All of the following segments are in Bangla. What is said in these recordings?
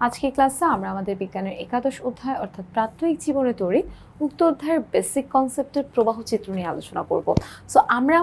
আজকের ক্লাসে আমরা আমাদের বিজ্ঞানের একাদশ অধ্যায় অর্থাৎ প্রাত্যহিক জীবনে তড়িৎ উক্ত অধ্যায়ের বেসিক কনসেপ্টের প্রবাহ চিত্র নিয়ে আলোচনা করব। সো আমরা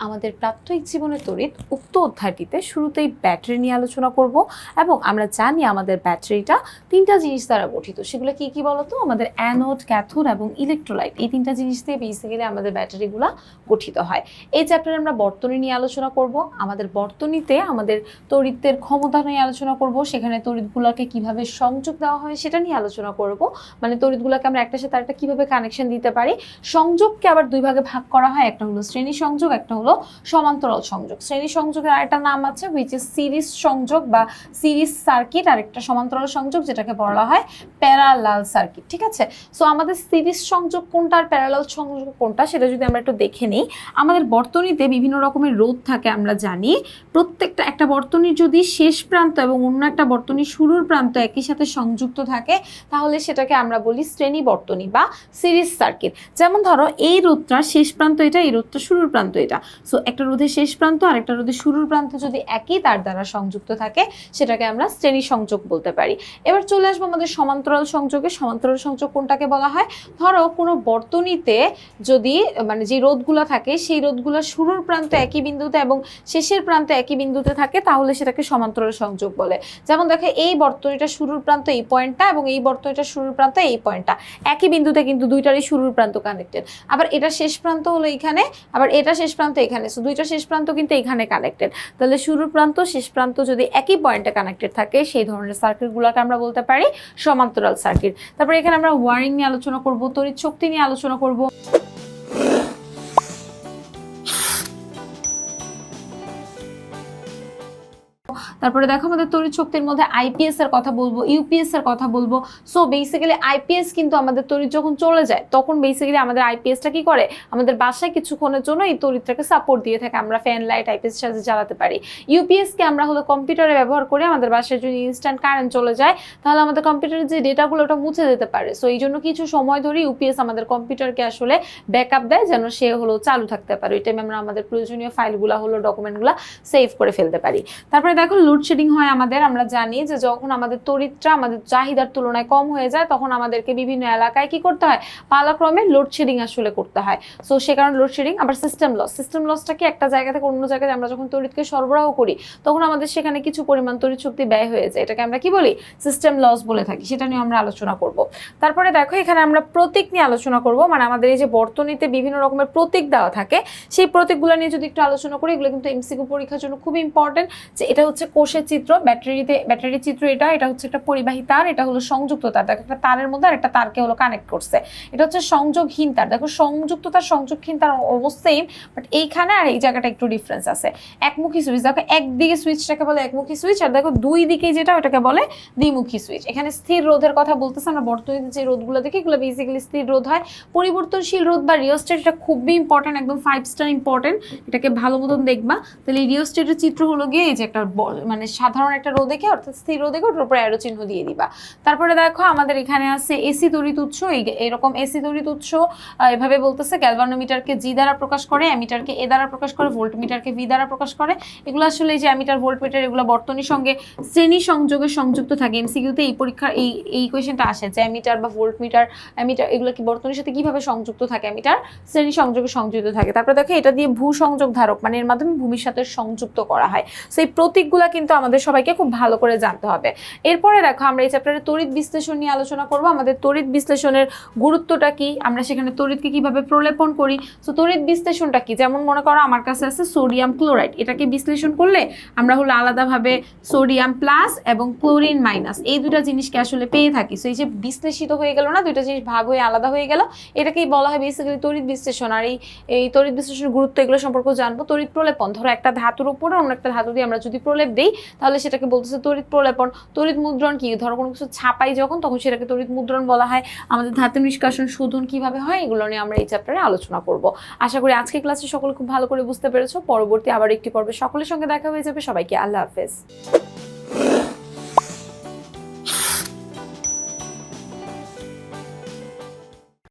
আমাদের প্রাত্যহিক জীবনে তড়িৎ উক্ত অধ্যায়টিতে শুরুতেই ব্যাটারি নিয়ে আলোচনা করব এবং আমরা জানি আমাদের ব্যাটারিটা তিনটা জিনিস দ্বারা গঠিত। সেগুলো কি কি বলতো? আমাদের অ্যানোড, ক্যাথোড এবং ইলেকট্রোলাইট, এই তিনটা জিনিস দিয়ে বেসিক্যালি আমাদের ব্যাটারিগুলো গঠিত হয়। এই চ্যাপ্টারে আমরা বর্তনী নিয়ে আলোচনা করব। আমাদের বর্তনীতে আমাদের তড়িতের ক্ষমতা নিয়ে আলোচনা করব, সেখানে তড়িৎগুলোকে কিভাবে সংযোগ দেওয়া হয় সেটা নিয়ে আলোচনা করব। মানে তড়িৎগুলোকে আমরা একটার সাথে আরেকটা কিভাবে কানেকশন দিতে পারি। সংযোগকে আবার দুই ভাগে ভাগ করা হয়, একটা হলো শ্রেণী সংযোগ, একটা হলো সমান্তরাল সংযোগ। শ্রেণী সংযোগের আরেকটা নাম আছে হুইচ ইজ সিরিজ সংযোগ বা সিরিজ সার্কিট, আর একটা সমান্তরাল সংযোগ যেটাকে বলা হয় প্যারালাল সার্কিট। ঠিক আছে, সো আমাদের সিরিজ সংযোগ কোনটা আর প্যারালাল সংযোগ কোনটা সেটা যদি আমরা একটু দেখে নিই। আমাদের বর্তনীতে বিভিন্ন রকমের রোধ থাকে, আমরা জানি প্রত্যেকটা একটা বর্তনীর যদি শেষ প্রান্ত এবং অন্য একটা বর্তনীর শুরুর প্রান্ত একই সাথে সংযুক্ত থাকে তাহলে সেটাকে আমরা বলি শ্রেণী বর্তনী বা সিরিজ সার্কিট। যেমন ধরো এই রোধটার শেষ প্রান্ত এটা, এই রোধটার শুরুর প্রান্ত এটা। সো একটা রোধের শেষ প্রান্ত আর একটা রোধের শুরুর প্রান্ত যদি একই তার দ্বারা সংযুক্ত থাকে সেটাকে আমরা শ্রেণী সংযোগ বলতে পারি। এবার চলে আসবো আমাদের সমান্তরাল সংযোগে। সমান্তরাল সংযোগ কোনটাকে বলা হয়? ধরো কোনো বর্তনীতে যদি মানে যে রোধগুলো থাকে সেই রোধগুলো শুরুর প্রান্ত একই বিন্দুতে এবং শেষের প্রান্ত একই বিন্দুতে থাকে তাহলে সেটাকে সমান্তরাল সংযোগ বলে। যেমন দেখো এই বর্তনীটা শুরুর প্রান্ত এই পয়েন্টটা এবং এই বর্তনীটা শুরুর প্রান্ত এই পয়েন্টটা একই বিন্দুতে, কিন্তু দুইটারই শুরুর প্রান্ত কানেক্টেড। আবার এটা শেষ প্রান্ত হলো এখানে, আবার এটা শেষ প্রান্ত এখানে, সো দুইটা শেষ প্রান্ত কিন্তু এখানে কানেক্টেড। তাহলে শুরুর প্রান্ত শেষ প্রান্ত যদি একই পয়েন্টে কানেক্টেড থাকে সেই ধরনের সার্কিটগুলোকে আমরা বলতে পারি সমান্তরাল সার্কিট। তারপরে এখানে আমরা ওয়ারিং নিয়ে আলোচনা করব, তড়িৎ শক্তি নিয়ে আলোচনা করব। তারপরে দেখো আমাদের তড়িৎ শক্তির মধ্যে আইপিএস এর কথা বলবো, ইউপিএস এর কথা বলবো। সো বেসিক্যালি আইপিএস কিন্তু আমাদের তড়িৎ যখন চলে যায় তখন বেসিক্যালি আমাদের আইপিএসটা কি করে, আমাদের বাসায় কিছুক্ষণের জন্য এই তড়িৎটাকে সাপোর্ট দিয়ে থাকে, আমরা ফ্যান লাইট আইপিএস সাথে জ্বালাতে পারি। ইউপিএস কে আমরা হলো কম্পিউটারে ব্যবহার করে আমাদের বাসায় যদি ইনস্ট্যান্ট কারেন্ট চলে যায় তাহলে আমাদের কম্পিউটারের যে ডেটাগুলো ওটা মুছে যেতে পারে। সো এই জন্য কিছু সময় ধরে ইউপিএস আমাদের কম্পিউটারকে আসলে ব্যাকআপ দেয় যেন সে হলো চালু থাকতে পারে। ওই টাইমে আমরা আমাদের প্রয়োজনীয় ফাইলগুলো হলো ডকুমেন্টগুলো সেভ করে ফেলতে পারি। তারপরে দেখো লোডশেডিং হয় আমাদের। আমরা জানি যে যখন আমাদের তড়িৎটা আমাদের চাহিদার তুলনায় কম হয়ে যায় তখন আমাদেরকে বিভিন্ন এলাকায় কি করতে হয়, পালাক্রমে লোডশেডিং আসলে করতে হয়। সো সে কারণে লোডশেডিং। আবার সিস্টেম লস, সিস্টেম লসটা কি একটা জায়গা থেকে অন্য জায়গায় আমরা যখন তড়িৎকে সরবরাহ করি তখন আমাদের সেখানে কিছু পরিমাণ তড়িৎ শক্তি ব্যয় হয়ে যায়, এটাকে আমরা কি বলি, সিস্টেম লস বলে থাকি। সেটা নিয়ে আমরা আলোচনা করব। তারপরে দেখো এখানে আমরা প্রতীক নিয়ে আলোচনা করব। মানে আমাদের এই যে বর্তনীতে বিভিন্ন রকমের প্রতীক দেওয়া থাকে সেই প্রতীকগুলো নিয়ে যদি একটু আলোচনা করি, এগুলো কিন্তু এমসিকিউ পরীক্ষার জন্য খুবই ইম্পর্টেন্ট। যে এটা হচ্ছে কোষের চিত্র, ব্যাটারির চিত্র, এটা হচ্ছে একটা পরিবাহী তার, এটা হলো সংযুক্ত তার। দেখো একটা তারের মধ্যে আর একটা তারকে হলো কানেক্ট করছে, এটা হচ্ছে সংযোগহীন তার। দেখো সংযুক্ত তার সংযোগহীন তার অলমোস্ট সেম, বাট এইখানে আর এই জায়গাটা একটু ডিফারেন্স আছে। একমুখী সুইচ, দেখো একদিকে সুইচটাকে বলে একমুখী সুইচ, আর দেখো দুই দিকে যেটা ওটাকে বলে দ্বিমুখী সুইচ। এখানে স্থির রোধের কথা বলতেছে, আমরা বর্তমানে যে রোধগুলো দেখি এগুলো বেসিক্যালি স্থির রোধ হয়। পরিবর্তনশীল রোধ বা রিওস্ট্যাট, এটা খুবই ইম্পর্টেন্ট, একদম 5 স্টার ইম্পর্টেন্ট, এটাকে ভালো মতন দেখবা। তাহলে রিওস্ট্যাটের চিত্র হলো গিয়ে এই যে একটা মানে সাধারণ একটা রোধকে অর্থাৎ স্থির রোধকে ওটার উপরে অ্যারো চিহ্ন দিয়ে দিবা। তারপরে দেখো আমাদের এখানে আছে এসি তড়িৎ উৎস। এরকম এসি তড়িৎ উৎস এভাবে বলতেছে গ্যালভানোমিটারকে জি দ্বারা প্রকাশ করে, অ্যামিটারকে এ দ্বারা প্রকাশ করে, ভোল্টমিটারকে ভি দ্বারা প্রকাশ করে। এগুলো আসলে এই যে অ্যামিটার, ভোল্টমিটার এগুলো বর্তনীর সঙ্গে শ্রেণী সংযোগে সংযুক্ত থাকে। এমসিকিউতে এই পরীক্ষার এই কোয়েশ্চেনটা আসে যে অ্যামিটার বা ভোল্টমিটার, অ্যামিটার এগুলো কি বর্তনীর সাথে কিভাবে সংযুক্ত থাকে, অ্যামিটার শ্রেণী সংযোগে সংযুক্ত থাকে। তারপরে দেখো এটা দিয়ে ভূ সংযোগ ধারক, মানে এর মাধ্যমে ভূমির সাথে সংযুক্ত করা হয়। সেই প্রতীকগুলো কিন্তু আমাদের সবাইকে খুব ভালো করে জানতে হবে। এরপরে দেখো আমরা এই চ্যাপ্টারে তড়িৎ বিশ্লেষণ নিয়ে আলোচনা করব। আমাদের তড়িৎ বিশ্লেষণের গুরুত্বটা কি, আমরা সেখানে তড়িৎকে কিভাবে প্রলেপন করি। সো তড়িৎ বিশ্লেষণটা কি, যেমন মনে করো আমার কাছে আছে সোডিয়াম ক্লোরাইড, এটাকে বিশ্লেষণ করলে আমরা হলো আলাদাভাবে সোডিয়াম প্লাস এবং ক্লোরিন মাইনাস এই দুটা জিনিসকে আসলে পেয়ে থাকি। সো এই যে বিশ্লেষিত হয়ে গেল না, দুইটা জিনিস ভাগ হয়ে আলাদা হয়ে গেল, এটাকেই বলা হয় বেসিক্যালি তড়িৎ বিশ্লেষণ। আর এই তড়িৎ বিশ্লেষণের গুরুত্ব এগুলো সম্পর্কে জানবো। তড়িৎ প্রলেপন, ধরো একটা ধাতুর উপরে অন্য একটা ধাতু দিয়ে আমরা যদি প্রলেপ দিই তাহলে সেটাকে বলতেছে তড়িৎ প্রলেপন। তড়িৎ মুদ্রণ কি, ধরো কোনো কিছু ছাপাই যখন তখন সেটাকে তড়িৎ মুদ্রণ বলা হয়। আমাদের ধাতু নিষ্কাশন শোধন কিভাবে হয় এগুলো নিয়ে আমরা এই চ্যাপ্টারে আলোচনা করব। আশা করি আজকে ক্লাসে সকলে খুব ভালো করে বুঝতে পেরেছো। পরবর্তী আবার একটি পর্বে সকলের সঙ্গে দেখা হয়ে যাবে। সবাইকে আল্লাহ হাফেজ।